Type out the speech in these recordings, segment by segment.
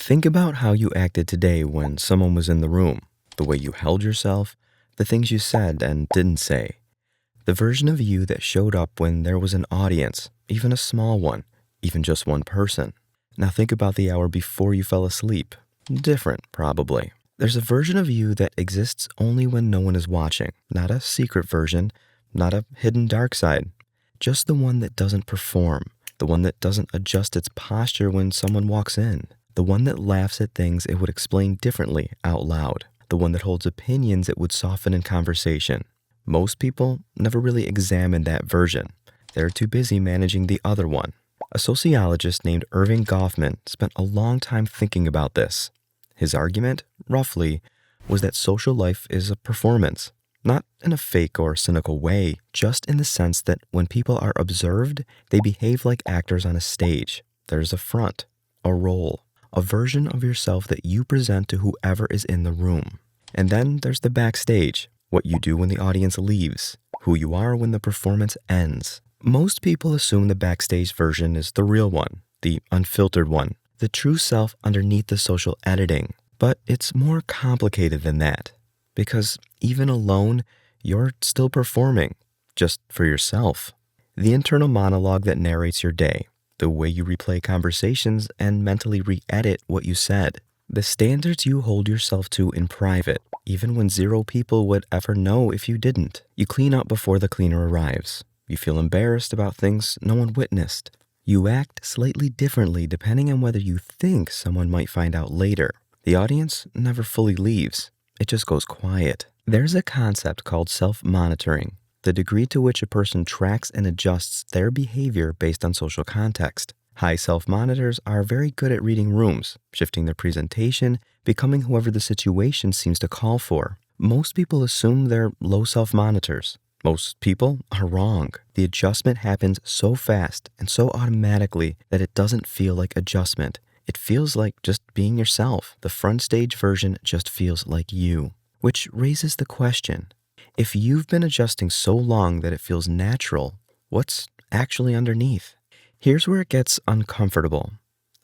Think about how you acted today when someone was in the room, the way you held yourself, the things you said and didn't say, the version of you that showed up when there was an audience, even a small one, even just one person. Now think about the hour before you fell asleep. Different, probably. There's a version of you that exists only when no one is watching, not a secret version, not a hidden dark side, just the one that doesn't perform, the one that doesn't adjust its posture when someone walks in, the one that laughs at things it would explain differently out loud, the one that holds opinions it would soften in conversation. Most people never really examine that version. They're too busy managing the other one. A sociologist named Irving Goffman spent a long time thinking about this. His argument, roughly, was that social life is a performance, not in a fake or cynical way, just in the sense that when people are observed, they behave like actors on a stage. There's a front, a role, a version of yourself that you present to whoever is in the room. And then there's the backstage, what you do when the audience leaves, who you are when the performance ends. Most people assume the backstage version is the real one, the unfiltered one, the true self underneath the social editing. But it's more complicated than that, because even alone, you're still performing, just for yourself. The internal monologue that narrates your day, the way you replay conversations and mentally re-edit what you said, the standards you hold yourself to in private, even when zero people would ever know if you didn't. You clean up before the cleaner arrives. You feel embarrassed about things no one witnessed. You act slightly differently depending on whether you think someone might find out later. The audience never fully leaves. It just goes quiet. There's a concept called self-monitoring, the degree to which a person tracks and adjusts their behavior based on social context. High self-monitors are very good at reading rooms, shifting their presentation, becoming whoever the situation seems to call for. Most people assume they're low self-monitors. Most people are wrong. The adjustment happens so fast and so automatically that it doesn't feel like adjustment. It feels like just being yourself. The front stage version just feels like you. Which raises the question, if you've been adjusting so long that it feels natural, what's actually underneath? Here's where it gets uncomfortable.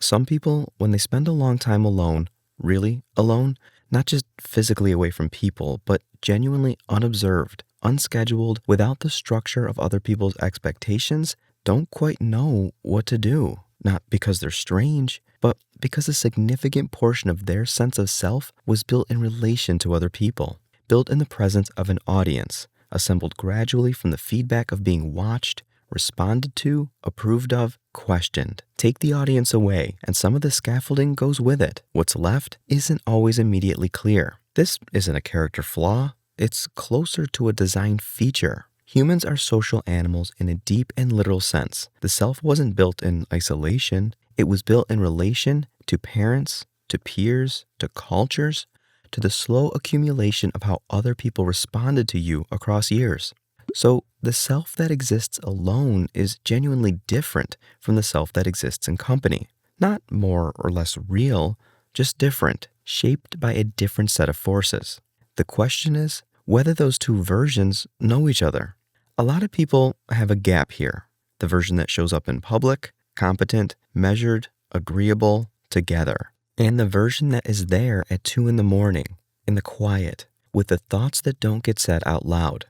Some people, when they spend a long time alone, really alone, not just physically away from people, but genuinely unobserved, unscheduled, without the structure of other people's expectations, don't quite know what to do. Not because they're strange, but because a significant portion of their sense of self was built in relation to other people, built in the presence of an audience, assembled gradually from the feedback of being watched, responded to, approved of, questioned. Take the audience away, and some of the scaffolding goes with it. What's left isn't always immediately clear. This isn't a character flaw. It's closer to a design feature. Humans are social animals in a deep and literal sense. The self wasn't built in isolation. It was built in relation to parents, to peers, to cultures, to the slow accumulation of how other people responded to you across years. So the self that exists alone is genuinely different from the self that exists in company. Not more or less real, just different, shaped by a different set of forces. The question is whether those two versions know each other. A lot of people have a gap here. The version that shows up in public, competent, measured, agreeable, together. And the version that is there at 2 a.m, in the quiet, with the thoughts that don't get said out loud.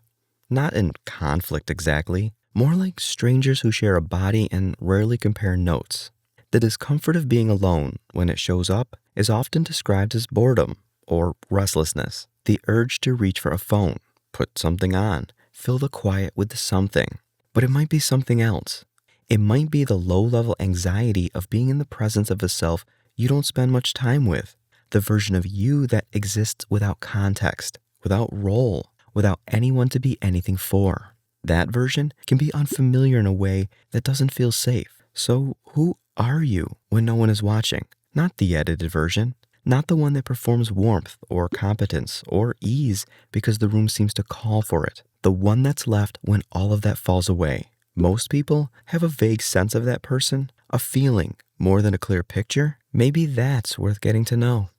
Not in conflict exactly, more like strangers who share a body and rarely compare notes. The discomfort of being alone, when it shows up, is often described as boredom or restlessness. The urge to reach for a phone, put something on, fill the quiet with something. But it might be something else. It might be the low-level anxiety of being in the presence of a self you don't spend much time with, the version of you that exists without context, without role, without anyone to be anything for. That version can be unfamiliar in a way that doesn't feel safe. So who are you when no one is watching? Not the edited version. Not the one that performs warmth or competence or ease because the room seems to call for it. The one that's left when all of that falls away. Most people have a vague sense of that person, a feeling more than a clear picture. Maybe that's worth getting to know.